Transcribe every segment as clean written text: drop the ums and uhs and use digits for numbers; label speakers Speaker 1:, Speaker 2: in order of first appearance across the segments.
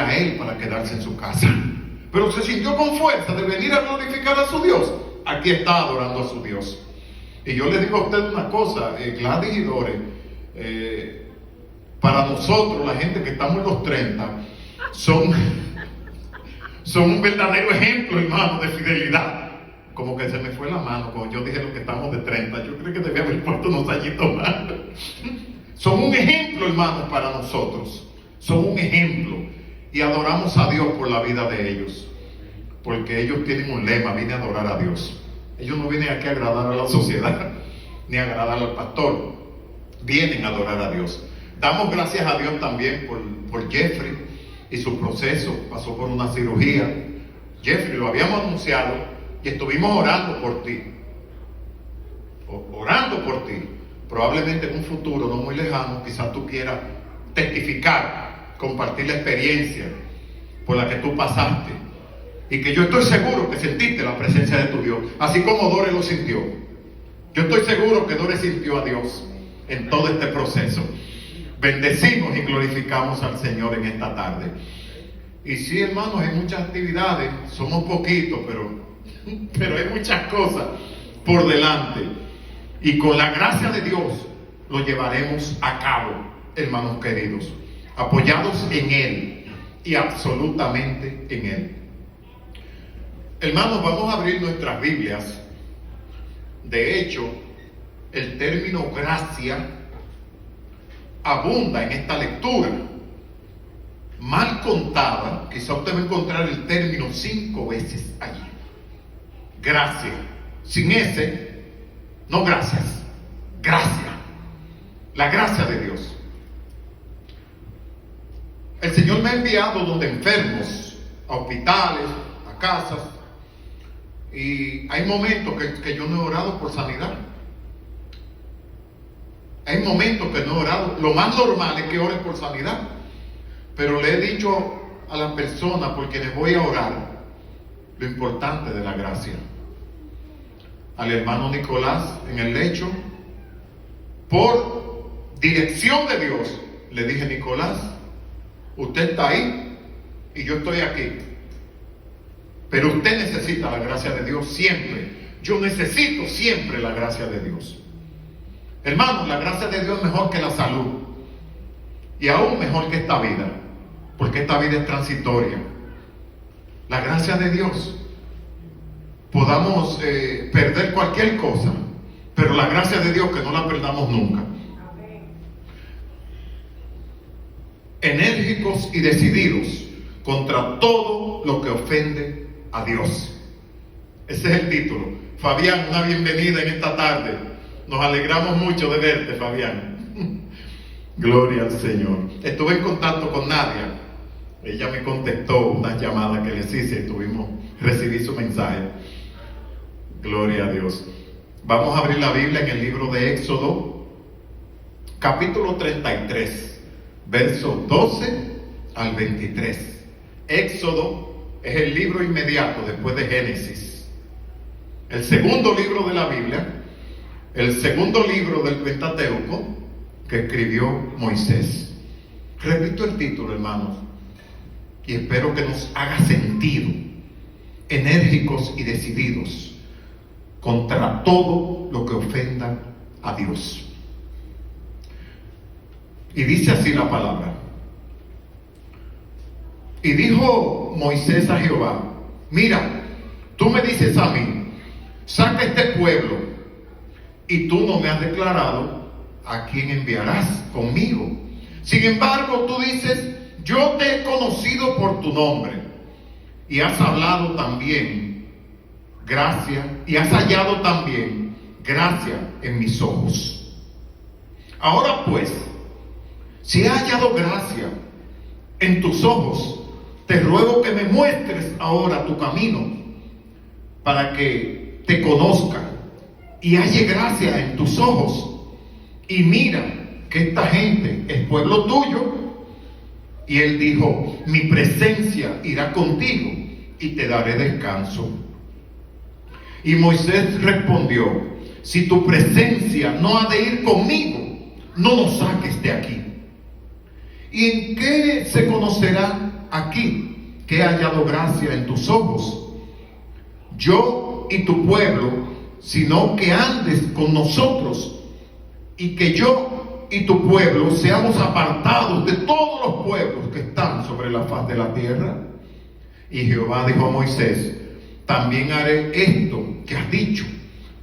Speaker 1: era él para quedarse en su casa. Pero se sintió con fuerza de venir a glorificar a su Dios. Aquí está adorando a su Dios. Y yo le digo a usted una cosa, Gladys y Dore, para nosotros, la gente que estamos en los 30, son un verdadero ejemplo, hermano, de fidelidad. Como que se me fue la mano cuando yo dije lo que estamos de 30. Yo creo que debía haber puesto unos añitos más. Son un ejemplo, hermanos, para nosotros. Son un ejemplo. Y adoramos a Dios por la vida de ellos. Porque ellos tienen un lema: vine a adorar a Dios. Ellos no vienen aquí a agradar a la sociedad, ni a agradar al pastor. Vienen a adorar a Dios. Damos gracias a Dios también por Jeffrey y su proceso. Pasó por una cirugía. Jeffrey, lo habíamos anunciado y estuvimos orando por ti. Orando por ti. Probablemente en un futuro no muy lejano, quizás tú quieras testificar, compartir la experiencia por la que tú pasaste. Y que yo estoy seguro que sentiste la presencia de tu Dios, así como Dore lo sintió. Yo estoy seguro que Dore sintió a Dios en todo este proceso. Bendecimos y glorificamos al Señor en esta tarde. Y sí, hermanos, hay muchas actividades, somos poquitos, pero hay muchas cosas por delante. Y con la gracia de Dios lo llevaremos a cabo, hermanos queridos, apoyados en Él y absolutamente en Él. Hermanos, vamos a abrir nuestras Biblias. De hecho, el término gracia abunda en esta lectura. Mal contada, quizá usted va a encontrar el término 5 veces allí. Gracia. Sin ese, no gracias. Gracia. La gracia de Dios. El Señor me ha enviado donde enfermos, a hospitales, a casas. Y hay momentos que yo no he orado por sanidad. Hay momentos que no he orado. Lo más normal es que ore por sanidad. Pero le he dicho a las personas por quienes voy a orar lo importante de la gracia. Al hermano Nicolás en el lecho, por dirección de Dios, le dije: Nicolás, usted está ahí y yo estoy aquí. Pero usted necesita la gracia de Dios siempre. Yo necesito siempre la gracia de Dios. Hermanos, la gracia de Dios es mejor que la salud. Y aún mejor que esta vida. Porque esta vida es transitoria. La gracia de Dios. Podamos perder cualquier cosa. Pero la gracia de Dios que no la perdamos nunca. Enérgicos y decididos contra todo lo que ofende a Dios. Ese es el título. Fabián, una bienvenida en esta tarde. Nos alegramos mucho de verte, Fabián. Gloria al Señor. Estuve en contacto con Nadia. Ella me contestó unas llamadas que les hice y recibí su mensaje. Gloria a Dios. Vamos a abrir la Biblia en el libro de Éxodo, capítulo 33, versos 12 al 23. Éxodo es el libro inmediato después de Génesis. El segundo libro de la Biblia, el segundo libro del Pentateuco que escribió Moisés. Repito el título, hermanos, y espero que nos haga sentido. Enérgicos y decididos contra todo lo que ofenda a Dios. Y dice así la palabra: y dijo Moisés a Jehová: mira, tú me dices a mí, saca este pueblo, y tú no me has declarado a quién enviarás conmigo. Sin embargo, tú dices: yo te he conocido por tu nombre, y has hablado también gracia, y has hallado también gracia en mis ojos. Ahora pues, si he hallado gracia en tus ojos, te ruego que me muestres ahora tu camino, para que te conozca y halle gracia en tus ojos. Y mira que esta gente es pueblo tuyo. Y él dijo: mi presencia irá contigo y te daré descanso. Y Moisés respondió: si tu presencia no ha de ir conmigo, no nos saques de aquí. ¿Y en qué se conocerá aquí que he hallado gracia en tus ojos, yo y tu pueblo, sino que andes con nosotros y que yo y tu pueblo seamos apartados de todos los pueblos que están sobre la faz de la tierra. Y Jehová dijo a Moisés: también haré esto que has dicho,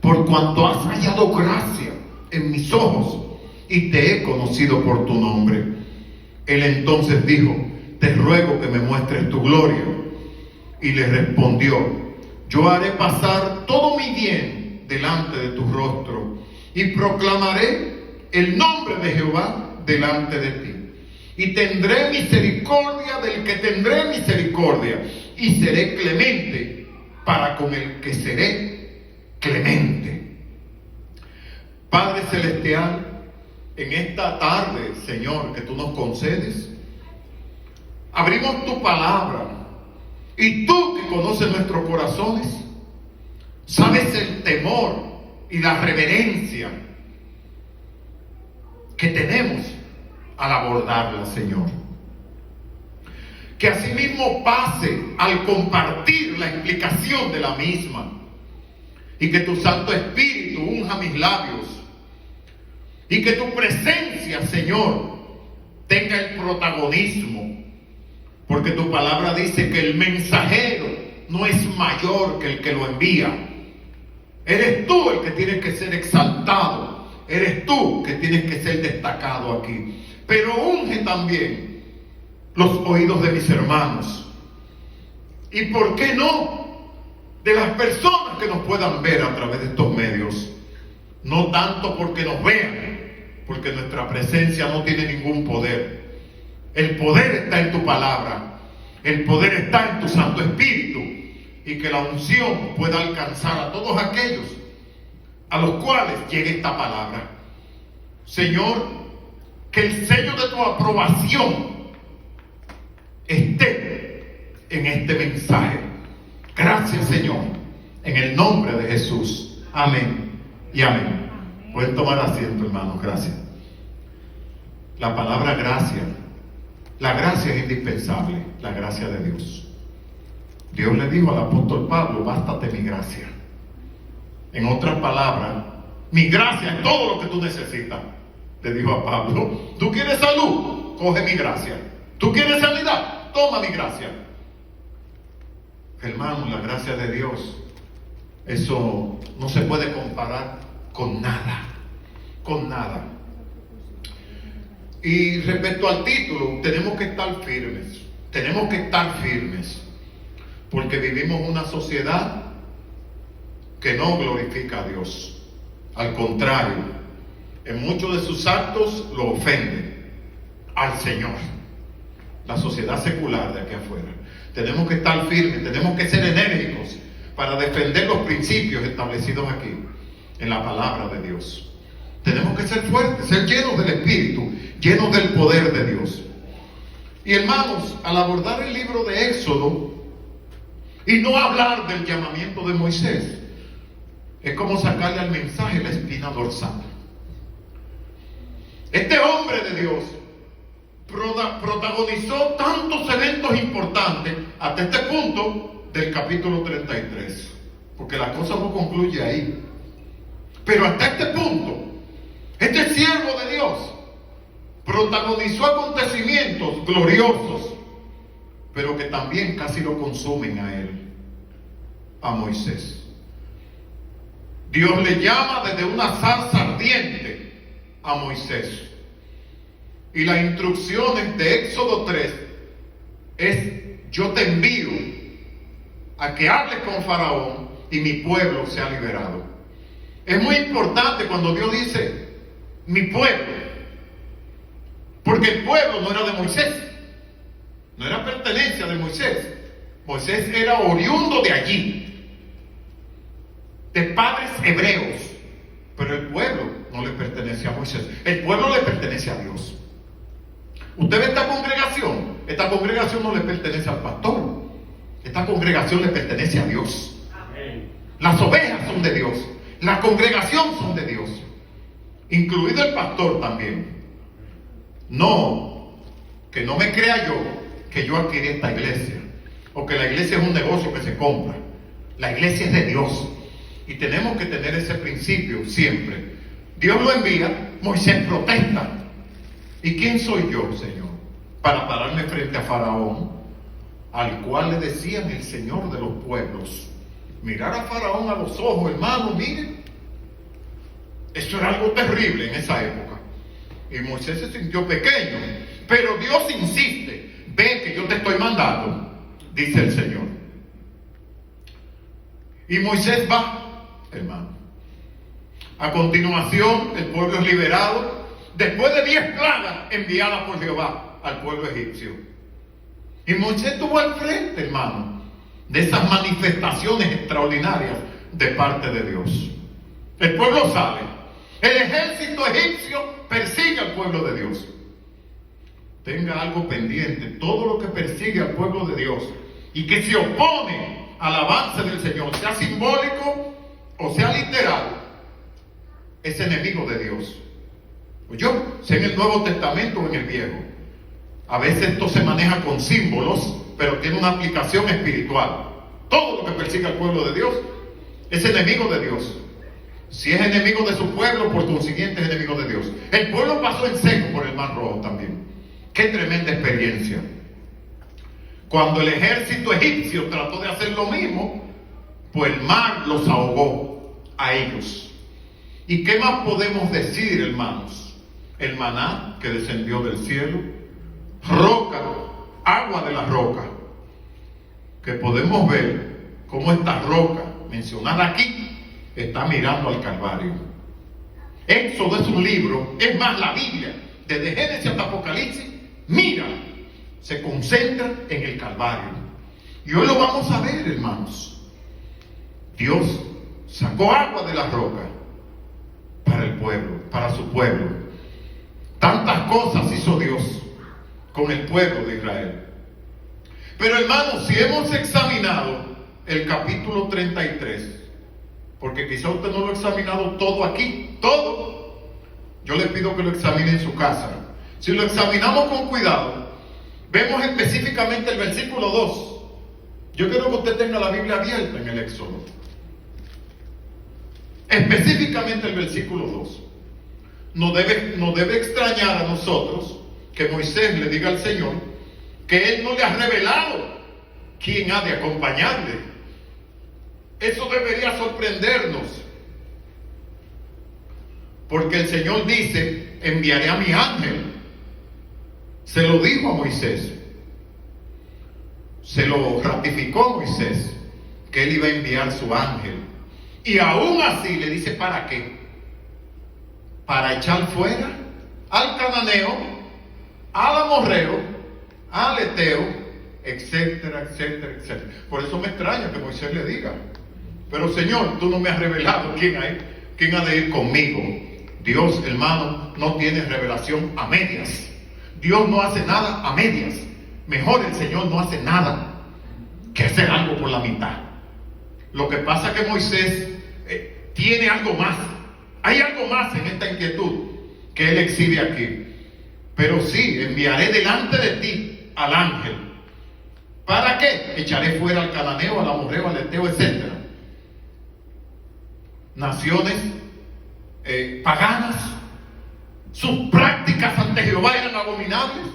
Speaker 1: por cuanto has hallado gracia en mis ojos y te he conocido por tu nombre. Él entonces dijo: te ruego que me muestres tu gloria. Y le respondió: yo haré pasar todo mi bien delante de tu rostro y proclamaré el nombre de Jehová delante de ti. Y tendré misericordia del que tendré misericordia, y seré clemente para con el que seré clemente. Padre celestial, en esta tarde, Señor, que tú nos concedes, abrimos tu palabra, y tú que conoces nuestros corazones, sabes el temor y la reverencia que tenemos al abordarla, Señor. Que asimismo pase al compartir la explicación de la misma, y que tu Santo Espíritu unja mis labios, y que tu presencia, Señor, tenga el protagonismo, porque tu palabra dice que el mensajero no es mayor que el que lo envía. Eres tú el que tienes que ser exaltado, eres tú que tienes que ser destacado aquí. Pero unge también los oídos de mis hermanos, y por qué no, de las personas que nos puedan ver a través de estos medios. No tanto porque nos vean, porque nuestra presencia no tiene ningún poder. El poder está en tu palabra, el poder está en tu Santo Espíritu, y que la unción pueda alcanzar a todos aquellos a los cuales llegue esta palabra. Señor, que el sello de tu aprobación esté en este mensaje. Gracias, Señor, en el nombre de Jesús. Amén y amén. Pueden tomar asiento, hermanos. Gracias. La palabra gracia, la gracia es indispensable, la gracia de Dios. Dios le dijo al apóstol Pablo: bástate mi gracia. En otras palabras, mi gracia es todo lo que tú necesitas. Le dijo a Pablo: ¿tú quieres salud? Coge mi gracia. ¿Tú quieres sanidad? Toma mi gracia. Hermano, la gracia de Dios, eso no se puede comparar con nada, con nada. Y respecto al título, tenemos que estar firmes, porque vivimos una sociedad que no glorifica a Dios. Al contrario, en muchos de sus actos lo ofende al Señor. La sociedad secular de aquí afuera. Tenemos que estar firmes, tenemos que ser enérgicos para defender los principios establecidos aquí en la palabra de Dios. Tenemos que ser fuertes, ser llenos del Espíritu, llenos del poder de Dios. Y hermanos, al abordar el libro de Éxodo y no hablar del llamamiento de Moisés, es como sacarle al mensaje la espina dorsal. Este hombre de Dios protagonizó tantos eventos importantes hasta este punto del capítulo 33, porque la cosa no concluye ahí. Pero hasta este punto, este siervo de Dios protagonizó acontecimientos gloriosos, pero que también casi lo consumen a él, a Moisés. Dios le llama desde una zarza ardiente a Moisés. Y las instrucciones de Éxodo 3 es: yo te envío a que hables con Faraón y mi pueblo sea liberado. Es muy importante cuando Dios dice mi pueblo, porque el pueblo no era de Moisés, no era pertenencia de Moisés. Moisés era oriundo de allí, de padres hebreos, pero el pueblo no le pertenece a Moisés, el pueblo le pertenece a Dios. Usted ve esta congregación no le pertenece al pastor, esta congregación le pertenece a Dios. Amén. Las ovejas son de Dios, la congregación son de Dios, incluido el pastor también. No, que no me crea yo que yo adquirí esta iglesia, o que la iglesia es un negocio que se compra. La iglesia es de Dios y tenemos que tener ese principio siempre. Dios lo envía, Moisés protesta. ¿Y quién soy yo, Señor, para pararme frente a Faraón, al cual le decían el Señor de los pueblos? Mirar a Faraón a los ojos, hermano, miren, eso era algo terrible en esa época. Y Moisés se sintió pequeño, pero Dios insiste: ve que yo te estoy mandando, dice el Señor. Y Moisés va, hermano. A continuación, el pueblo es liberado después de 10 plagas enviadas por Jehová al pueblo egipcio. Y Moisés estuvo al frente, hermano, de esas manifestaciones extraordinarias de parte de Dios. El pueblo sale. El ejército egipcio persigue al pueblo de Dios. Tenga algo pendiente: todo lo que persigue al pueblo de Dios y que se opone al avance del Señor, sea simbólico o sea literal, es enemigo de Dios. Yo, sea en el Nuevo Testamento o en el Viejo. A veces esto se maneja con símbolos, pero tiene una aplicación espiritual. Todo lo que persigue al pueblo de Dios es enemigo de Dios. Si es enemigo de su pueblo, por consiguiente es enemigo de Dios. El pueblo pasó en seco por el Mar Rojo también. Qué tremenda experiencia. Cuando el ejército egipcio trató de hacer lo mismo, pues el mar los ahogó a ellos. ¿Y qué más podemos decir, hermanos? El maná que descendió del cielo, roca, agua de la roca, que podemos ver cómo esta roca mencionada aquí está mirando al Calvario. Éxodo es un libro, es más, la Biblia, desde Génesis hasta Apocalipsis, mira, se concentra en el Calvario. Y hoy lo vamos a ver, hermanos. Dios sacó agua de la roca para el pueblo, para su pueblo. Tantas cosas hizo Dios con el pueblo de Israel. Pero, hermanos, si hemos examinado el capítulo 33, porque quizá usted no lo ha examinado todo aquí, todo, yo le pido que lo examine en su casa. Si lo examinamos con cuidado, vemos específicamente el versículo 2. Yo quiero que usted tenga la Biblia abierta en el Éxodo. Específicamente el versículo 2. No debe extrañar a nosotros que Moisés le diga al Señor que Él no le ha revelado quién ha de acompañarle. Eso debería sorprendernos, porque el Señor dice: enviaré a mi ángel. Se lo dijo a Moisés, se lo ratificó a Moisés, que Él iba a enviar su ángel. Y aún así le dice: ¿para qué? Para echar fuera al cananeo, al amorreo, al eteo, etcétera, etcétera, etcétera. Por eso me extraña que Moisés le diga: pero Señor, tú no me has revelado quién ha de ir conmigo. Dios, hermano, no tiene revelación a medias. Dios no hace nada a medias. Mejor el Señor no hace nada que hacer algo por la mitad. Lo que pasa es que Moisés tiene algo más. Hay algo más en esta inquietud que él exhibe aquí. Pero sí, enviaré delante de ti al ángel. ¿Para qué? Echaré fuera al cananeo, al amorreo, al eteo, etcétera. Naciones paganas, sus prácticas ante Jehová eran abominables.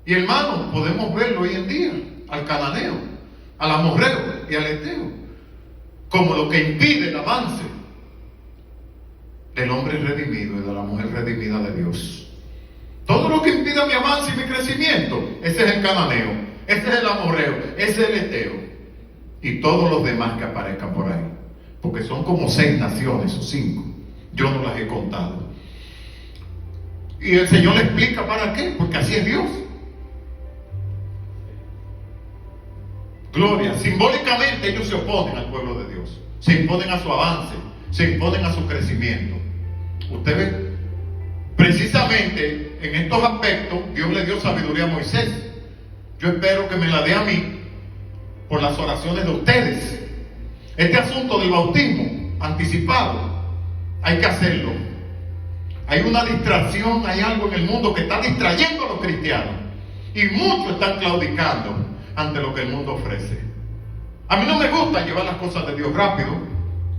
Speaker 1: Y hermanos, podemos verlo hoy en día, al cananeo, al amorreo y al eteo, como lo que impide el avance del hombre redimido y de la mujer redimida de Dios. Todo lo que impida mi avance y mi crecimiento, ese es el cananeo, ese es el amorreo, ese es el eteo, y todos los demás que aparezcan por ahí, porque son como 6 naciones o 5, yo no las he contado. Y el Señor le explica para qué, porque así es Dios. Gloria. Simbólicamente ellos se oponen al pueblo de Dios, se imponen a su avance, se imponen a su crecimiento. Usted ve, precisamente en estos aspectos Dios le dio sabiduría a Moisés. Yo espero que me la dé a mí por las oraciones de ustedes. Este asunto del bautismo anticipado hay que hacerlo. Hay una distracción, hay algo en el mundo que está distrayendo a los cristianos. Y muchos están claudicando ante lo que el mundo ofrece. A mí no me gusta llevar las cosas de Dios rápido,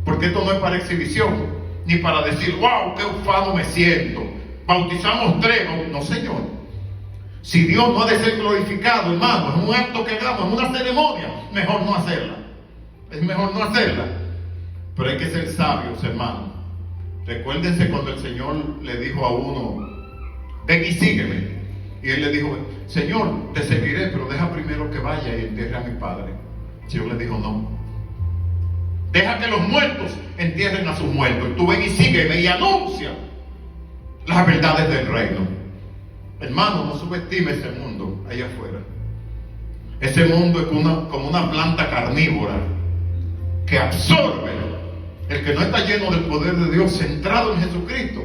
Speaker 1: porque esto no es para exhibición, ni para decir, wow, qué ufano me siento. Bautizamos 3, no señor. Si Dios no ha de ser glorificado, hermano, en un acto que hagamos, en una ceremonia, mejor no hacerla. Es mejor no hacerla. Pero hay que ser sabios, hermano. Recuérdense cuando el Señor le dijo a uno, ven y sígueme. Y él le dijo, Señor, te seguiré, pero deja primero que vaya y entierre a mi padre. El Señor le dijo, no. Deja que los muertos entierren a sus muertos. Y tú ven y sígueme y anuncia las verdades del reino. Hermano, no subestime ese mundo allá afuera. Ese mundo es como una planta carnívora que absorbe. El que no está lleno del poder de Dios, centrado en Jesucristo,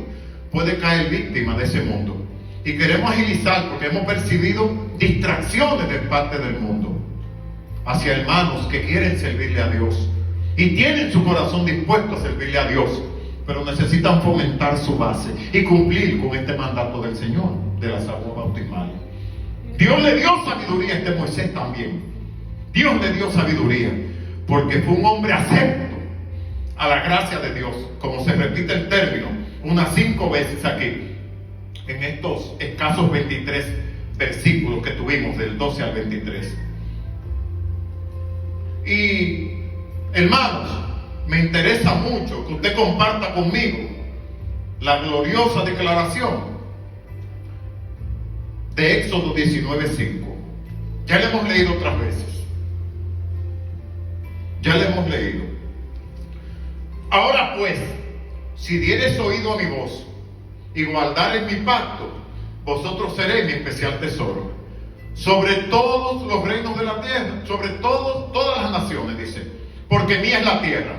Speaker 1: puede caer víctima de ese mundo. Y queremos agilizar porque hemos percibido distracciones de parte del mundo hacia hermanos que quieren servirle a Dios y tienen su corazón dispuesto a servirle a Dios, pero necesitan fomentar su base y cumplir con este mandato del Señor de las aguas bautismales. Dios le dio sabiduría a este Moisés también. Dios le dio sabiduría porque fue un hombre acepto a la gracia de Dios, como se repite el término unas 5 veces aquí en estos escasos 23 versículos que tuvimos del 12 al 23. Y hermanos, me interesa mucho que usted comparta conmigo la gloriosa declaración de Éxodo 19:5. Ya le hemos leído otras veces. Ya le hemos leído. Ahora pues, si diereis oído a mi voz y guardareis mi pacto, vosotros seréis mi especial tesoro sobre todos los reinos de la tierra, sobre todas las naciones, dice, porque mía es la tierra.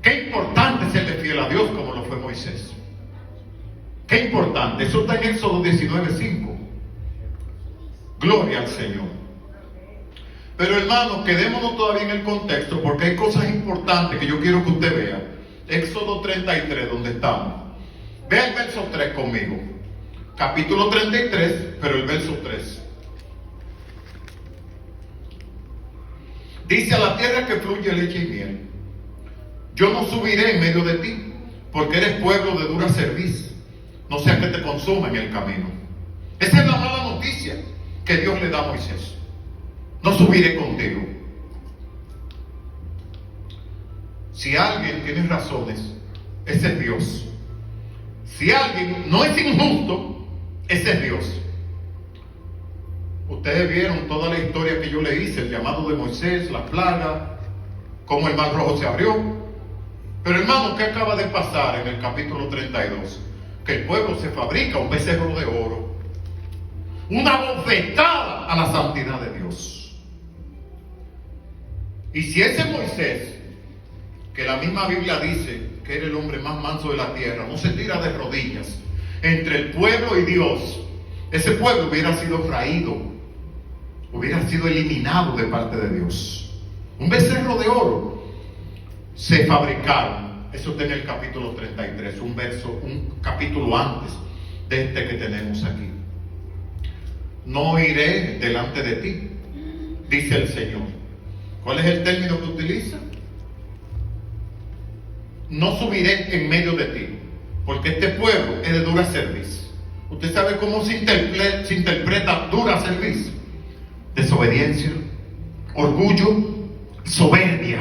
Speaker 1: Qué importante es serle fiel a Dios como lo fue Moisés. Qué importante. Eso está en Éxodo 19:5. Gloria al Señor. Pero hermanos, quedémonos todavía en el contexto porque hay cosas importantes que yo quiero que usted vea. Éxodo 33, donde estamos. Vea el verso 3 conmigo. Capítulo 33, pero el verso 3. Dice: a la tierra que fluye leche y miel, yo no subiré en medio de ti, porque eres pueblo de dura cerviz, no sea que te consuma en el camino. Esa es la mala noticia que Dios le da a Moisés. No subiré contigo. Si alguien tiene razones, ese es Dios. Si alguien no es injusto, ese es Dios. Ustedes vieron toda la historia que yo le hice, el llamado de Moisés, la plaga, cómo el mar rojo se abrió. Pero hermano, ¿qué acaba de pasar en el capítulo 32? Que el pueblo se fabrica un becerro de oro, una bofetada a la santidad de Dios. Y si ese Moisés, que la misma Biblia dice que era el hombre más manso de la tierra, no se tira de rodillas entre el pueblo y Dios, ese pueblo hubiera sido raído, hubiera sido eliminado de parte de Dios. Un becerro de oro se fabricaron. Eso está en el capítulo 33, un capítulo antes de este que tenemos aquí. No iré delante de ti, dice el Señor. ¿Cuál es el término que utiliza? No subiré en medio de ti, porque este pueblo es de dura cerviz. ¿Usted sabe cómo se interpreta dura cerviz? Desobediencia, orgullo, soberbia,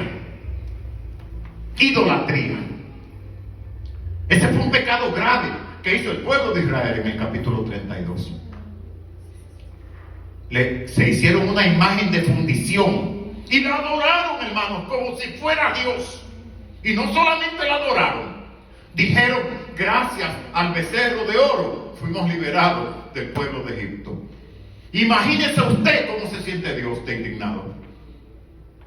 Speaker 1: idolatría. Ese fue un pecado grave que hizo el pueblo de Israel en el capítulo 32. Se hicieron una imagen de fundición y la adoraron, hermanos, como si fuera Dios. Y no solamente la adoraron, dijeron: gracias al becerro de oro fuimos liberados del pueblo de Egipto. Imagínese usted cómo se siente Dios de indignado.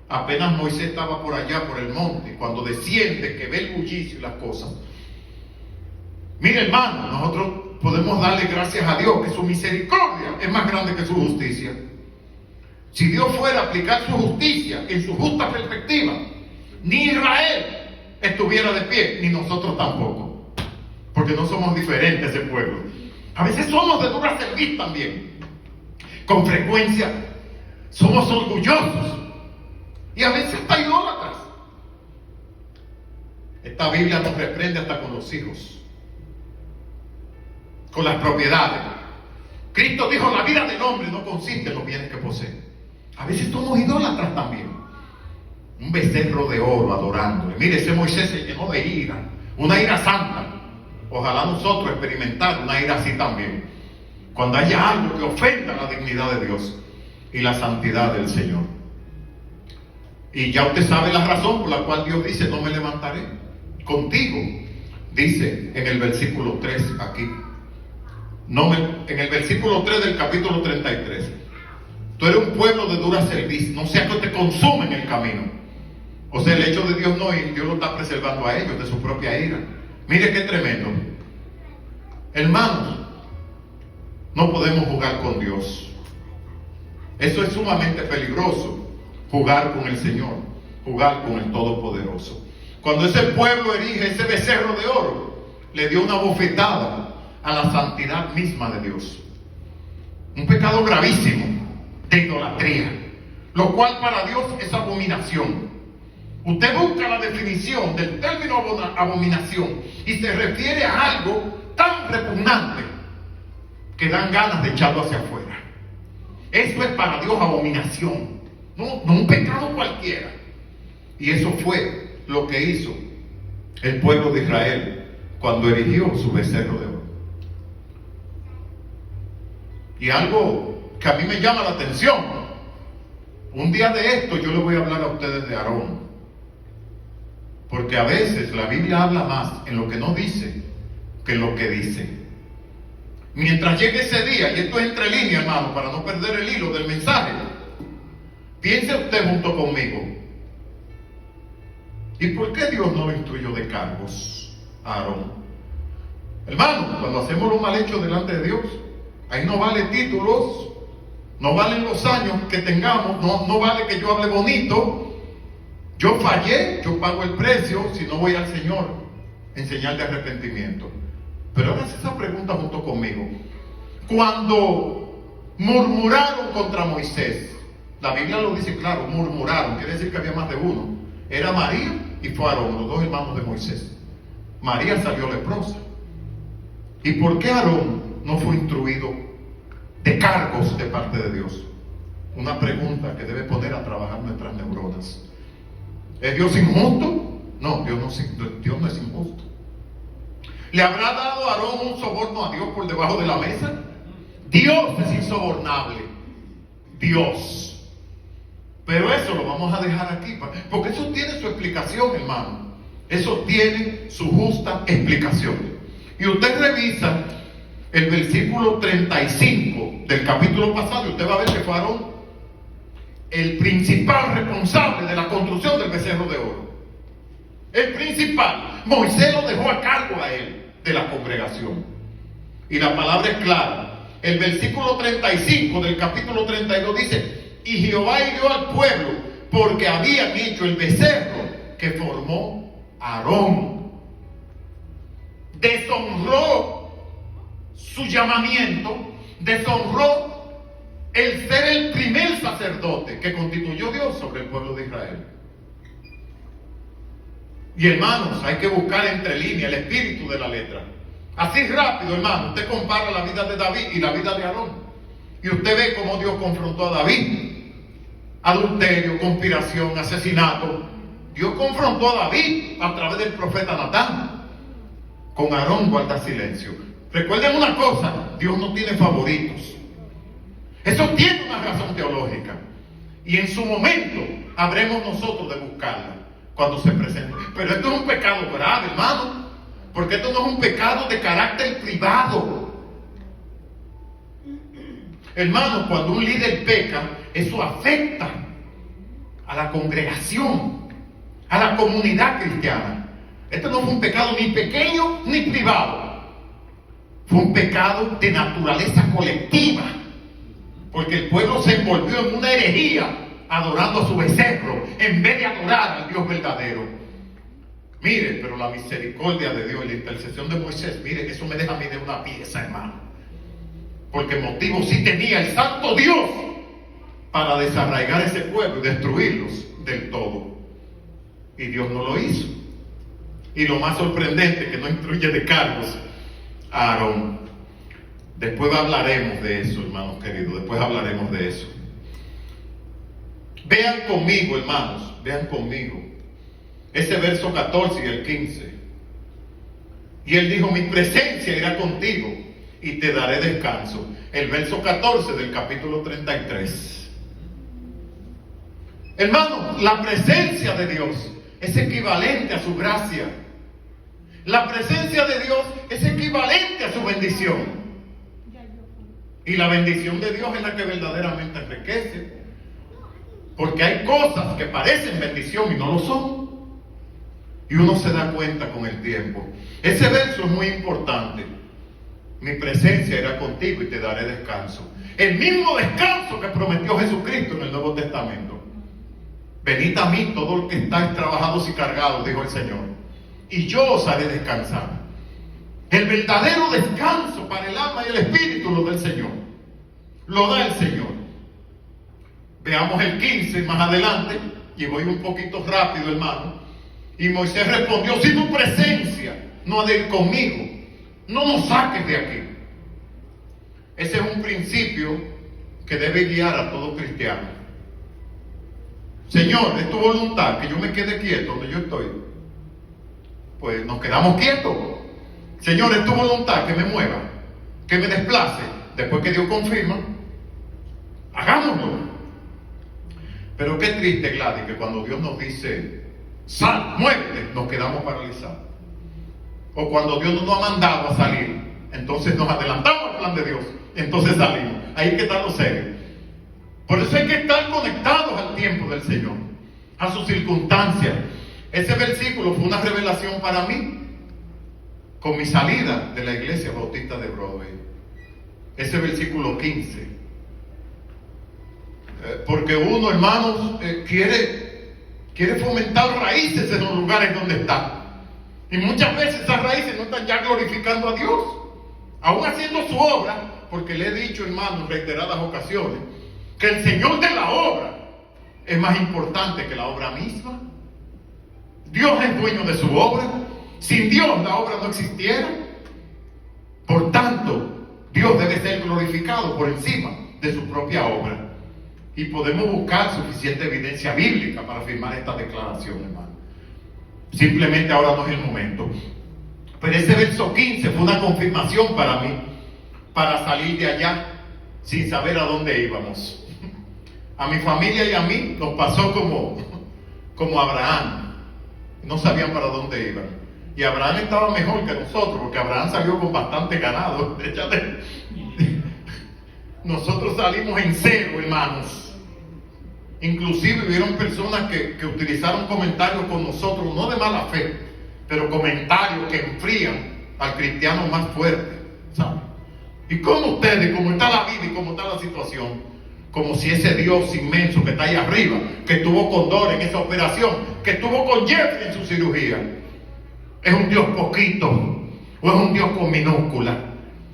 Speaker 1: Apenas Moisés estaba por allá, por el monte, cuando desciende, que ve el bullicio y las cosas. Mire, hermano, nosotros podemos darle gracias a Dios que su misericordia es más grande que su justicia. Si Dios fuera a aplicar su justicia en su justa perspectiva, ni Israel estuviera de pie, ni nosotros tampoco, porque no somos diferentes ese pueblo. A veces somos de dura cerviz también. Con frecuencia somos orgullosos y a veces hasta idólatras. Esta Biblia nos reprende hasta con los hijos, con las propiedades. Cristo dijo: la vida del hombre no consiste en los bienes que posee. A veces somos idólatras también. Un becerro de oro adorándole. Mire, ese Moisés se llenó de ira, una ira santa. Ojalá nosotros experimentar una ira así también, cuando haya algo que ofenda la dignidad de Dios y la santidad del Señor. Y ya usted sabe la razón por la cual Dios dice: no me levantaré contigo. Dice en el versículo 3 aquí, en el versículo 3 del capítulo 33, tú eres un pueblo de dura cerviz, no sea que te consume en el camino. O sea, el hecho de Dios no ir, Dios lo está preservando a ellos de su propia ira. Mire qué tremendo. Hermanos, no podemos jugar con Dios. Eso es sumamente peligroso, jugar con el Señor, jugar con el Todopoderoso. Cuando ese pueblo erige ese becerro de oro, le dio una bofetada a la santidad misma de Dios. Un pecado gravísimo de idolatría, lo cual para Dios es abominación. Usted busca la definición del término abominación y se refiere a algo tan repugnante que dan ganas de echarlo hacia afuera. Eso es para Dios abominación, no un pecado cualquiera. Y eso fue lo que hizo el pueblo de Israel cuando erigió su becerro de oro. Y algo que a mí me llama la atención, un día de esto yo les voy a hablar a ustedes de Aarón, porque a veces la Biblia habla más en lo que no dice que en lo que dice. Mientras llegue ese día, y esto es entre líneas, hermano, para no perder el hilo del mensaje, piense usted junto conmigo: ¿y por qué Dios no lo instruyó de cargos a Aarón? Hermano, cuando hacemos lo mal hecho delante de Dios, ahí no vale títulos, no valen los años que tengamos, no vale que yo hable bonito. Yo fallé, yo pago el precio si no voy al Señor en señal de arrepentimiento. Pero ahora esa pregunta junto conmigo. Cuando murmuraron contra Moisés, la Biblia lo dice claro, murmuraron, quiere decir que había más de uno. Era María y fue Aarón, los dos hermanos de Moisés. María salió leprosa. ¿Y por qué Aarón no fue instruido de cargos de parte de Dios? Una pregunta que debe poner a trabajar nuestras neuronas. ¿Es Dios injusto? No, Dios no es injusto. ¿Le habrá dado a Aarón un soborno a Dios por debajo de la mesa? Dios es insobornable. Dios. Pero eso lo vamos a dejar aquí, porque eso tiene su explicación, hermano. Eso tiene su justa explicación. Y usted revisa el versículo 35 del capítulo pasado y usted va a ver que fue Aarón el principal responsable de la construcción del becerro de oro. El principal. Moisés lo dejó a cargo a él de la congregación. Y la palabra es clara. El versículo 35 del capítulo 32 dice: y Jehová hirió al pueblo porque habían hecho el becerro que formó Aarón. Deshonró su llamamiento, deshonró el ser el primer sacerdote que constituyó Dios sobre el pueblo de Israel. Y hermanos, hay que buscar entre líneas el espíritu de la letra. Así rápido, hermano, usted compara la vida de David y la vida de Aarón, y usted ve cómo Dios confrontó a David. Adulterio, conspiración, asesinato. Dios confrontó a David a través del profeta Natán. Con Aarón guarda silencio. Recuerden una cosa: Dios no tiene favoritos. Eso tiene una razón teológica. Y en su momento habremos nosotros de buscarla cuando se presente. Pero esto es un pecado grave, hermano, porque esto no es un pecado de carácter privado. Hermano, cuando un líder peca, eso afecta a la congregación, a la comunidad cristiana. Esto no fue un pecado ni pequeño ni privado. Fue un pecado de naturaleza colectiva, porque el pueblo se envolvió en una herejía adorando a su becerro en vez de adorar al Dios verdadero. Mire, pero la misericordia de Dios y la intercesión de Moisés, mire, eso me deja a mí de una pieza, hermano. porque motivo sí tenía el santo Dios para desarraigar ese pueblo y destruirlos del todo. Y Dios no lo hizo. Y lo más sorprendente, que no instruye de cargos a Aarón. Después hablaremos de eso, hermanos queridos, después hablaremos de eso. Vean conmigo, hermanos, vean conmigo ese verso 14 y el 15. Y él dijo: mi presencia irá contigo y te daré descanso. El verso 14 del capítulo 33. Hermanos, la presencia de Dios es equivalente a su gracia. La presencia de Dios es equivalente a su bendición. Y la bendición de Dios es la que verdaderamente enriquece. Porque hay cosas que parecen bendición y no lo son. Y uno se da cuenta con el tiempo. Ese verso es muy importante. Mi presencia irá contigo y te daré descanso. El mismo descanso que prometió Jesucristo en el Nuevo Testamento. Venid a mí todos los que estáis trabajados y cargados, dijo el Señor, y yo os haré descansar. El verdadero descanso para el alma y el espíritu lo da el Señor. Lo da el Señor. Veamos el 15 más adelante, y voy un poquito rápido, hermano. Y Moisés respondió: si tu presencia no ha de ir conmigo, no nos saques de aquí. Ese es un principio que debe guiar a todo cristiano. Señor, es tu voluntad que yo me quede quieto donde yo estoy. Pues nos quedamos quietos. Señor, es tu voluntad que me mueva, que me desplace. Después que Dios confirma, hagámoslo. Pero qué triste, Gladys, que cuando Dios nos dice: sal, muévete, nos quedamos paralizados. O cuando Dios no nos ha mandado a salir, entonces nos adelantamos al plan de Dios, entonces salimos. Ahí es que está lo serio. Por eso hay que estar conectados al tiempo del Señor, a sus circunstancias. Ese versículo fue una revelación para mí con mi salida de la Iglesia Bautista de Broadway. Ese versículo 15. Porque uno, hermanos, quiere fomentar raíces en los lugares donde está. Y muchas veces esas raíces no están ya glorificando a Dios, aún haciendo su obra, porque le he dicho, hermano, en reiteradas ocasiones, que el Señor de la obra es más importante que la obra misma. Dios es dueño de su obra. Sin Dios la obra no existiera. Por tanto, Dios debe ser glorificado por encima de su propia obra. Y podemos buscar suficiente evidencia bíblica para afirmar esta declaración, hermano. Simplemente ahora no es el momento. Pero ese verso 15 fue una confirmación para mí, para salir de allá sin saber a dónde íbamos. A mi familia y a mí nos pasó como Abraham. No sabían para dónde iban. Y Abraham estaba mejor que nosotros, porque Abraham salió con bastante ganado. Nosotros salimos en cero, hermanos. Inclusive hubieron personas que utilizaron comentarios con nosotros, no de mala fe, pero comentarios que enfrían al cristiano más fuerte, ¿saben? Y como ustedes, como está la vida y como está la situación, como si ese Dios inmenso que está ahí arriba, que estuvo con Dora en esa operación, que estuvo con Jeffrey en su cirugía, es un Dios poquito, o es un Dios con minúscula.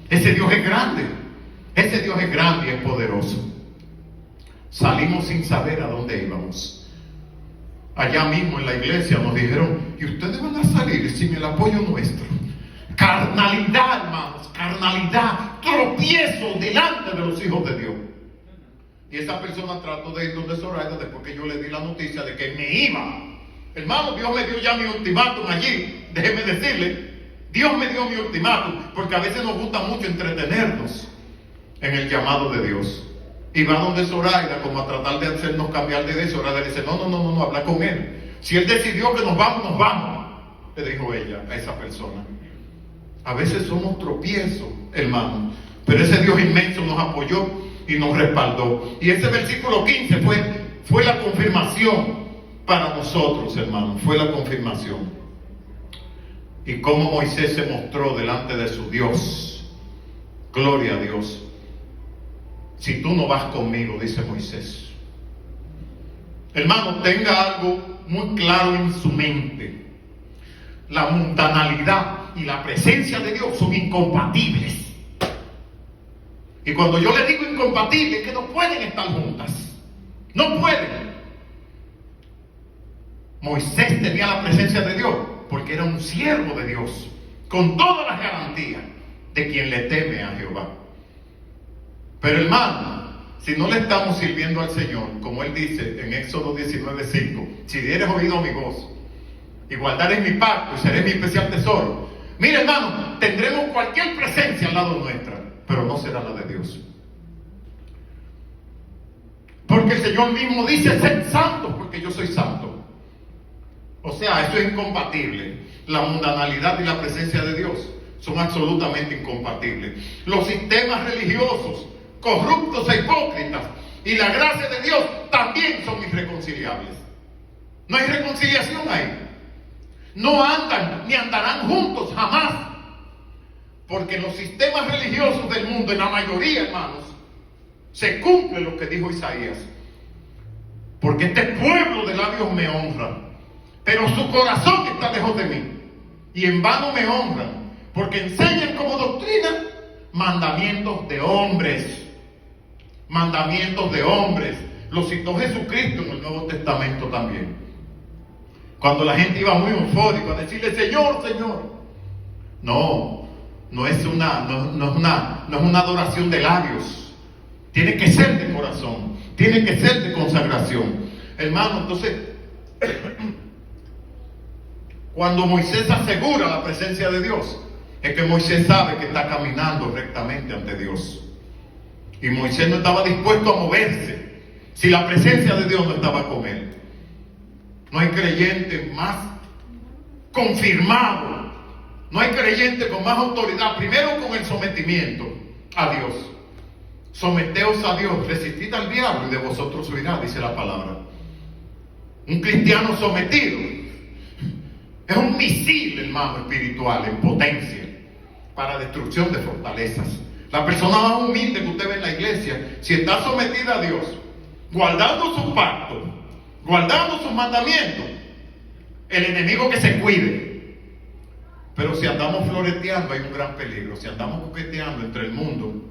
Speaker 1: Ese Dios es grande, ese Dios es grande y es poderoso. Salimos sin saber a dónde íbamos. Allá mismo en la iglesia nos dijeron: y ustedes van a salir sin el apoyo nuestro. Carnalidad, hermanos, carnalidad, tropiezo delante de los hijos de Dios. Y esa persona trató de ir donde Zoraida después que yo le di la noticia de que me iba. Hermano, Dios me dio ya mi ultimátum allí. Déjeme decirle, Dios me dio mi ultimátum, porque a veces nos gusta mucho entretenernos en el llamado de Dios. Y va donde Zoraida como a tratar de hacernos cambiar de idea. Zoraida dice: no, habla con él. Si él decidió que nos vamos, le dijo ella a esa persona. A veces somos tropiezos, hermanos, pero ese Dios inmenso nos apoyó y nos respaldó. Y ese versículo 15 fue la confirmación para nosotros, hermanos. Fue la confirmación. Y cómo Moisés se mostró delante de su Dios. Gloria a Dios. Si tú no vas conmigo, dice Moisés. Hermano, tenga algo muy claro en su mente. La mundanalidad y la presencia de Dios son incompatibles. Y cuando yo le digo incompatible, es que no pueden estar juntas. No pueden. Moisés tenía la presencia de Dios porque era un siervo de Dios, con todas las garantías de quien le teme a Jehová. Pero hermano, si no le estamos sirviendo al Señor, como Él dice en Éxodo 19:5, si dieres oído a mi voz y guardares mi pacto y seré mi especial tesoro. Mira hermano, tendremos cualquier presencia al lado nuestra, pero no será la de Dios. Porque el Señor mismo dice, sed santos porque yo soy santo. O sea, eso es incompatible. La mundanalidad y la presencia de Dios son absolutamente incompatibles. Los sistemas religiosos corruptos e hipócritas y la gracia de Dios también son irreconciliables. No hay reconciliación ahí. No andan ni andarán juntos jamás. Porque en los sistemas religiosos del mundo, en la mayoría, hermanos, se cumple lo que dijo Isaías. Porque este pueblo de labios me honra, pero su corazón está lejos de mí. Y en vano me honran, porque enseñan como doctrina mandamientos de hombres. Mandamientos de hombres. Lo citó Jesucristo en el Nuevo Testamento también. Cuando la gente iba muy eufórico a decirle, Señor, Señor. No es una adoración de labios. Tiene que ser de corazón. Tiene que ser de consagración. Hermano, entonces, cuando Moisés asegura la presencia de Dios, es que Moisés sabe que está caminando rectamente ante Dios. Y Moisés no estaba dispuesto a moverse si la presencia de Dios no estaba con él. No hay creyente más confirmado. No hay creyente con más autoridad. Primero con el sometimiento a Dios. Someteos a Dios, resistid al diablo y de vosotros huirá, dice la palabra. Un cristiano sometido es un misil, hermano, espiritual en potencia para destrucción de fortalezas. La persona más humilde que usted ve en la iglesia, si está sometida a Dios, guardando sus pactos, guardando sus mandamientos, el enemigo que se cuide. Pero si andamos floreteando hay un gran peligro. Si andamos coqueteando entre el mundo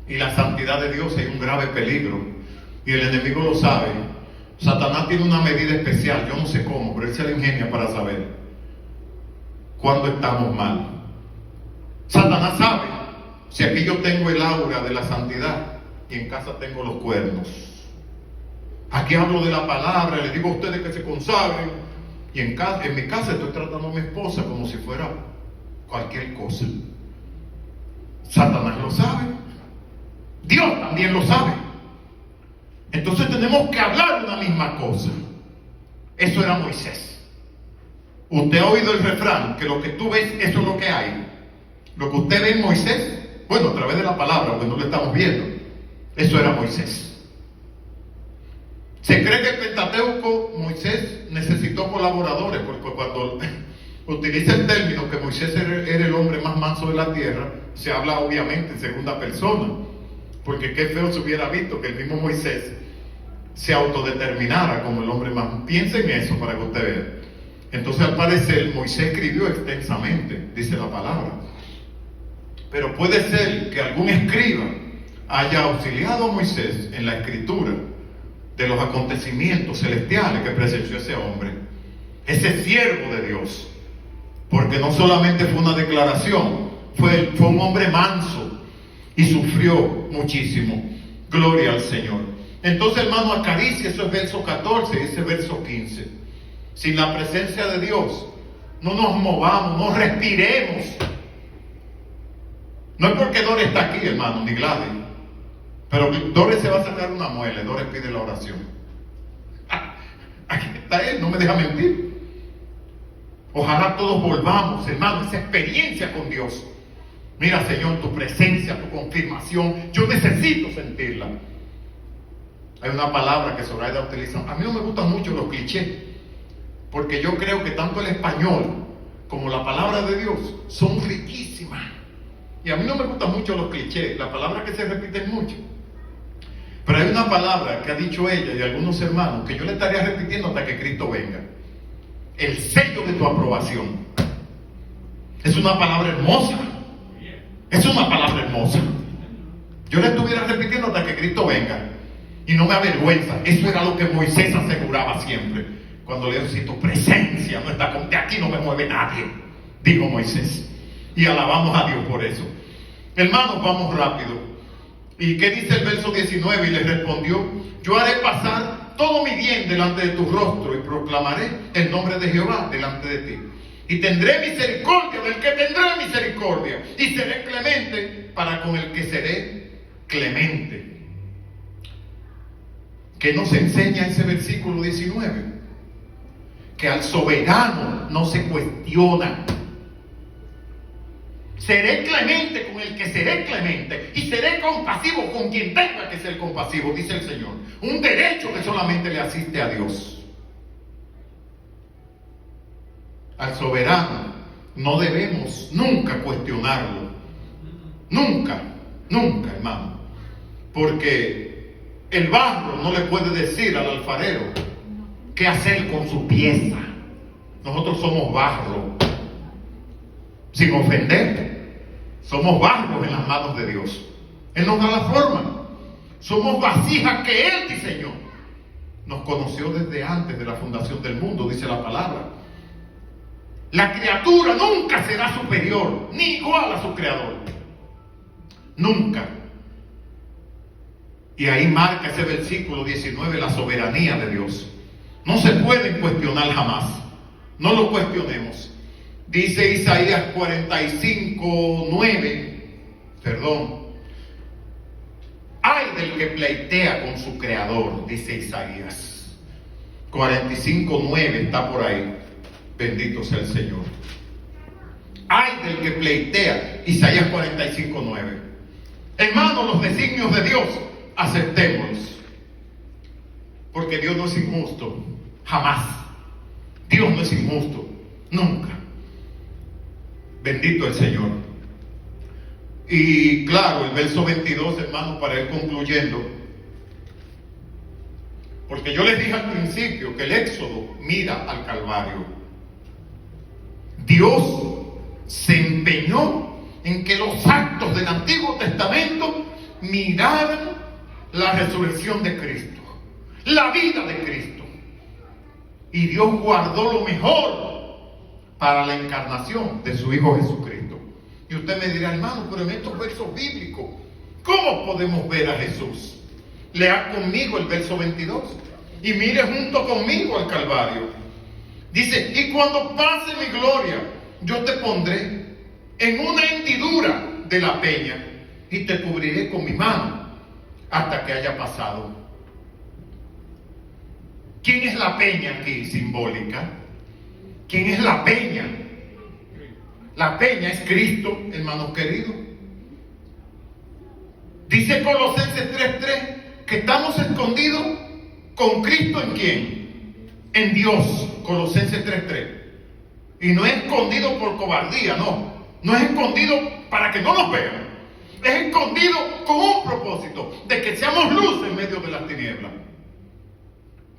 Speaker 1: y la santidad de Dios hay un grave peligro. Y el enemigo lo sabe. Satanás tiene una medida especial, yo no sé cómo, pero él se la ingenia para saber cuándo estamos mal. Satanás sabe si aquí yo tengo el aura de la santidad y en casa tengo los cuernos. Aquí hablo de la palabra, les digo a ustedes que se consagren y en mi casa estoy tratando a mi esposa como si fuera cualquier cosa. Satanás lo sabe, Dios también lo sabe. Entonces tenemos que hablar una misma cosa. Eso era Moisés. Usted ha oído el refrán, que lo que tú ves, eso es lo que hay. Lo que usted ve en Moisés, bueno, a través de la palabra, porque no lo estamos viendo, eso era Moisés. Se cree que el Pentateuco, Moisés necesitó colaboradores, porque cuando utiliza el término que Moisés era el hombre más manso de la tierra, se habla obviamente en segunda persona. Porque qué feo se hubiera visto que el mismo Moisés se autodeterminara como el hombre más. Piensen en eso para que usted vea. Entonces al parecer Moisés escribió extensamente, dice la palabra. Pero puede ser que algún escriba haya auxiliado a Moisés en la escritura de los acontecimientos celestiales que presenció ese hombre, ese siervo de Dios. Porque no solamente fue una declaración, fue un hombre manso y sufrió muchísimo. Gloria al Señor. Entonces, hermano, acaricia esos versos 14 y ese verso 15. Sin la presencia de Dios, no nos movamos, no respiremos. No es porque Dore está aquí, hermano, ni Gladys. Pero Dore se va a sacar una muela. Dore pide la oración. Aquí está él, no me deja mentir. Ojalá todos volvamos, hermano, esa experiencia con Dios. Mira, Señor, tu presencia, tu confirmación, yo necesito sentirla. Hay una palabra que Zoraida utiliza. A mí no me gustan mucho los clichés, porque yo creo que tanto el español como la palabra de Dios son riquísimas. Y a mí no me gustan mucho los clichés, las palabras que se repiten mucho. Pero hay una palabra que ha dicho ella y algunos hermanos que yo le estaría repitiendo hasta que Cristo venga. El sello de tu aprobación. Es una palabra hermosa. Es una palabra hermosa. Yo le estuviera repitiendo hasta que Cristo venga. Y no me avergüenza. Eso era lo que Moisés aseguraba siempre. Cuando le dijo, si tu presencia no está con... de aquí no me mueve nadie, dijo Moisés. Y alabamos a Dios por eso. Hermanos, vamos rápido. ¿Y qué dice el verso 19? Y le respondió, yo haré pasar todo mi bien delante de tu rostro y proclamaré el nombre de Jehová delante de ti. Y tendré misericordia del que tendré misericordia. Y seré clemente para con el que seré clemente. ¿Qué nos enseña ese versículo 19? Que al soberano no se cuestiona. Seré clemente con el que seré clemente y seré compasivo con quien tenga que ser compasivo, dice el Señor. Un derecho que solamente le asiste a Dios. Al soberano no debemos nunca cuestionarlo. Nunca, nunca, hermano. Porque el barro no le puede decir al alfarero qué hacer con su pieza. Nosotros somos barro. Sin ofender, somos barro en las manos de Dios. Él nos da la forma. Somos vasijas que Él diseñó. Nos conoció desde antes de la fundación del mundo, dice la palabra. La criatura nunca será superior ni igual a su creador. Nunca. Y ahí marca ese versículo 19 la soberanía de Dios. No se puede cuestionar jamás. No lo cuestionemos. Dice Isaías 45:9, ay del que pleitea con su creador, dice Isaías 45:9, está por ahí. Bendito sea el Señor. Ay del que pleitea, Isaías 45:9. Hermanos, los designios de Dios, aceptémoslos. Porque Dios no es injusto, jamás. Dios no es injusto, nunca. Bendito el Señor. Y claro, el verso 22, hermanos, para ir concluyendo. Porque yo les dije al principio que el Éxodo mira al Calvario. Dios se empeñó en que los actos del Antiguo Testamento miraran la resurrección de Cristo, la vida de Cristo. Y Dios guardó lo mejor para la encarnación de su Hijo Jesucristo. Y usted me dirá, hermano, pero en estos versos bíblicos, ¿cómo podemos ver a Jesús? Lea conmigo el verso 22 y mire junto conmigo al Calvario. Dice, y cuando pase mi gloria, yo te pondré en una hendidura de la peña y te cubriré con mi mano hasta que haya pasado. ¿Quién es la peña aquí simbólica? ¿Quién es la peña? La peña es Cristo, hermanos queridos. Dice Colosenses 3:3 que estamos escondidos con Cristo ¿en quién? En Dios. Colosenses 3:3. Y no es escondido por cobardía, no. No es escondido para que no nos vean. Es escondido con un propósito, de que seamos luz en medio de las tinieblas.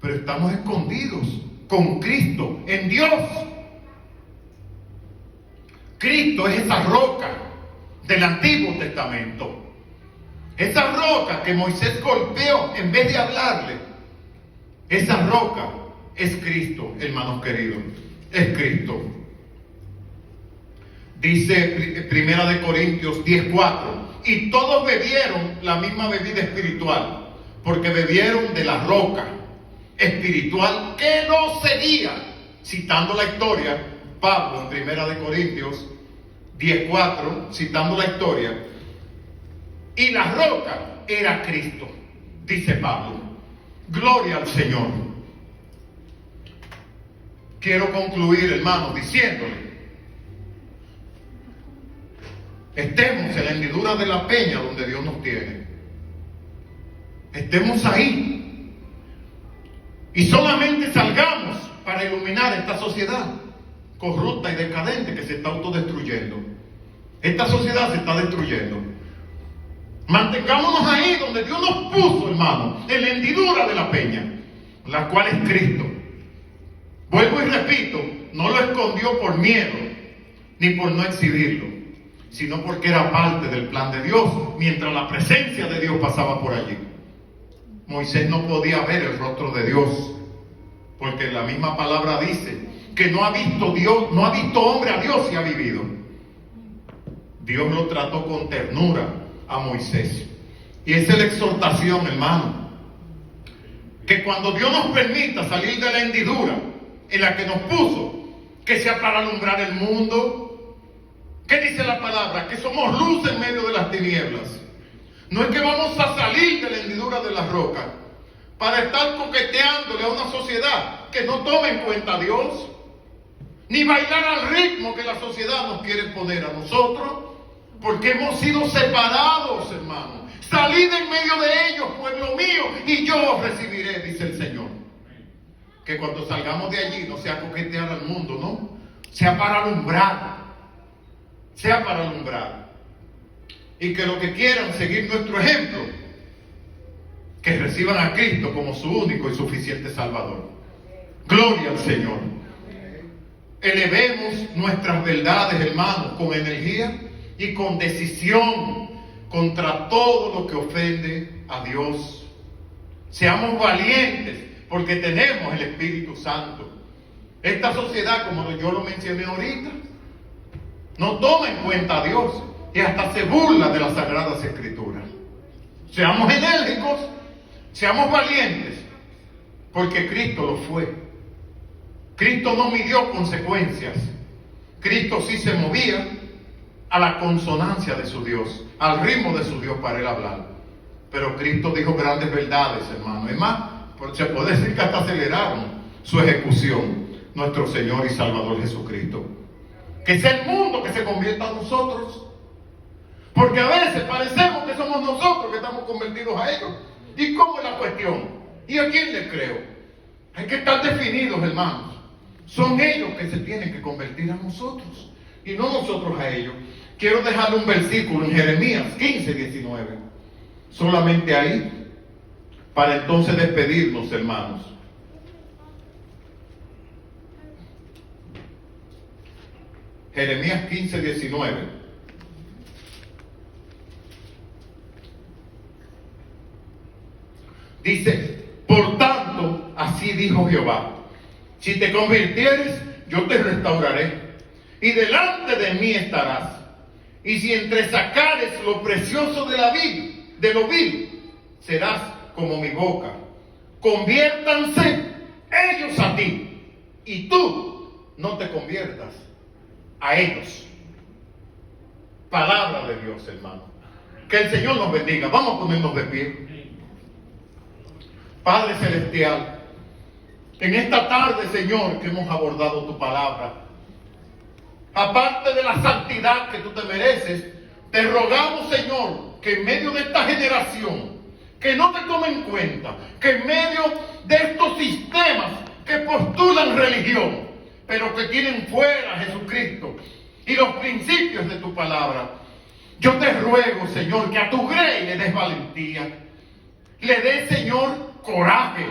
Speaker 1: Pero estamos escondidos con Cristo en Dios. Cristo es esa roca del Antiguo Testamento. Esa roca que Moisés golpeó en vez de hablarle. Esa roca es Cristo, hermanos queridos. Es Cristo. Dice Primera de Corintios 10:4. Y todos bebieron la misma bebida espiritual, porque bebieron de la roca espiritual que nos seguía. Citando la historia, Pablo en Primera de Corintios 10:4, citando la historia, y la roca era Cristo, dice Pablo. Gloria al Señor. Quiero concluir, hermanos, diciéndole, estemos en la hendidura de la peña donde Dios nos tiene. Estemos ahí. Y solamente salgamos para iluminar esta sociedad corrupta y decadente que se está autodestruyendo. Esta sociedad se está destruyendo. Mantengámonos ahí donde Dios nos puso, hermano, en la hendidura de la peña, la cual es Cristo. Vuelvo y repito, no lo escondió por miedo, ni por no exhibirlo. sino porque era parte del plan de Dios, mientras la presencia de Dios pasaba por allí. Moisés no podía ver el rostro de Dios, porque la misma palabra dice que no ha visto Dios, no ha visto hombre a Dios y ha vivido. Dios lo trató con ternura a Moisés. Y esa es la exhortación, hermano, que cuando Dios nos permita salir de la hendidura en la que nos puso, que sea para alumbrar el mundo. ¿Qué dice la palabra? Que somos luz en medio de las tinieblas. No es que vamos a salir de la hendidura de las rocas para estar coqueteándole a una sociedad que no toma en cuenta a Dios, ni bailar al ritmo que la sociedad nos quiere poner a nosotros, porque hemos sido separados, hermanos. Salid en medio de ellos, pueblo mío, y yo os recibiré, dice el Señor. Que cuando salgamos de allí no sea coquetear al mundo, no, sea para alumbrar, sea para alumbrar. Y que los que quieran seguir nuestro ejemplo, que reciban a Cristo como su único y suficiente Salvador. Gloria al Señor. Elevemos nuestras verdades, hermanos, con energía y con decisión contra todo lo que ofende a Dios. Seamos valientes, porque tenemos el Espíritu Santo. Esta sociedad, como yo lo mencioné ahorita, no toma en cuenta a Dios y hasta se burla de las Sagradas Escrituras. Seamos enérgicos, seamos valientes, porque Cristo lo fue. Cristo no midió consecuencias. Cristo sí se movía a la consonancia de su Dios, al ritmo de su Dios para él hablar. Pero Cristo dijo grandes verdades, hermano. Es más, se puede decir que hasta aceleraron su ejecución, nuestro Señor y Salvador Jesucristo. Que sea el mundo que se convierta a nosotros. Porque a veces parecemos que somos nosotros que estamos convertidos a ellos. ¿Y cómo es la cuestión? ¿Y a quién le creo? Hay que estar definidos, hermanos. Son ellos que se tienen que convertir a nosotros y no nosotros a ellos. Quiero dejarle un versículo en Jeremías 15, 19. Solamente ahí, para entonces despedirnos, hermanos. Jeremías 15, 19. Dice: por tanto, así dijo Jehová, si te convirtieres, yo te restauraré, y delante de mí estarás. Y si entresacares lo precioso de lo vil, serás como mi boca. Conviértanse ellos a ti, y tú no te conviertas a ellos. Palabra de Dios, hermano. Que el Señor nos bendiga. Vamos a ponernos de pie. Padre Celestial, en esta tarde, Señor, que hemos abordado tu palabra, aparte de la santidad que tú te mereces, te rogamos, Señor, que en medio de esta generación que no te toma en cuenta, que en medio de estos sistemas que postulan religión, pero que tienen fuera a Jesucristo y los principios de tu palabra, yo te ruego, Señor, que a tu grey le des valentía, le des, Señor, coraje,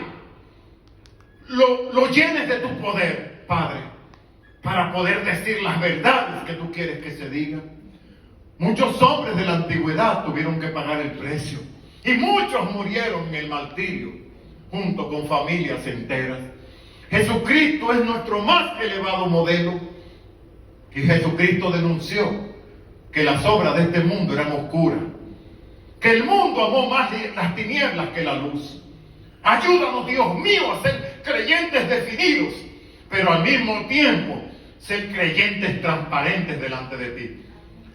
Speaker 1: lo llenes de tu poder, Padre, para poder decir las verdades que tú quieres que se digan. Muchos hombres de la antigüedad tuvieron que pagar el precio y muchos murieron en el martirio junto con familias enteras. Jesucristo es nuestro más elevado modelo, y Jesucristo denunció que las obras de este mundo eran oscuras, que el mundo amó más las tinieblas que la luz. Ayúdanos, Dios mío, a ser creyentes definidos, pero al mismo tiempo ser creyentes transparentes delante de ti.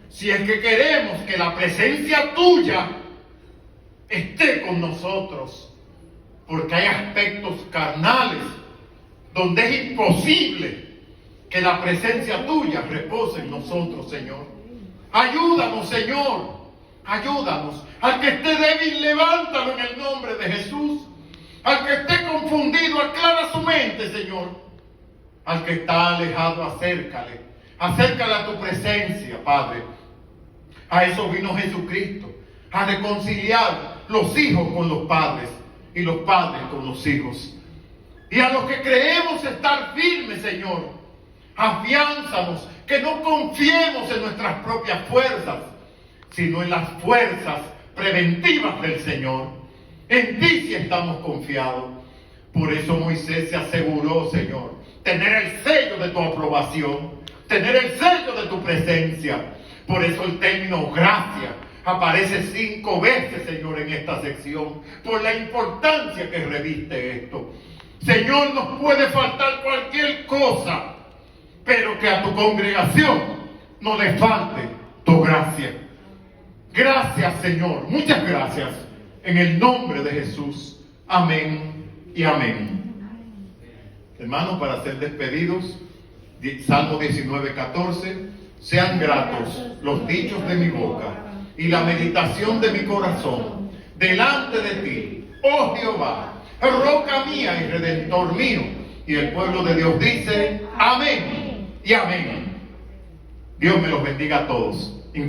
Speaker 1: Si es que queremos que la presencia tuya esté con nosotros, porque hay aspectos carnales donde es imposible que la presencia tuya repose en nosotros, Señor. Ayúdanos, Señor, ayúdanos. Al que esté débil, levántalo en el nombre de Jesús. Al que esté confundido, aclara su mente, Señor. Al que está alejado, acércale a tu presencia, Padre. A eso vino Jesucristo, a reconciliar los hijos con los padres y los padres con los hijos. Y a los que creemos estar firmes, Señor, afiánzanos, que que no confiemos en nuestras propias fuerzas, sino en las fuerzas preventivas del Señor. En ti sí estamos confiados. Por eso Moisés se aseguró, Señor, tener el sello de tu aprobación, tener el sello de tu presencia. Por eso el término gracia aparece 5 veces, Señor, en esta sección, por la importancia que reviste esto. Señor, nos puede faltar cualquier cosa, pero que a tu congregación no le falte tu gracia. Gracias, Señor, muchas gracias, en el nombre de Jesús. Amén y amén. Hermanos, para ser despedidos, Salmo 19:14, sean gratos los dichos de mi boca y la meditación de mi corazón delante de ti, oh Jehová, roca mía y redentor mío. Y el pueblo de Dios dice, amén y amén. Dios me los bendiga a todos.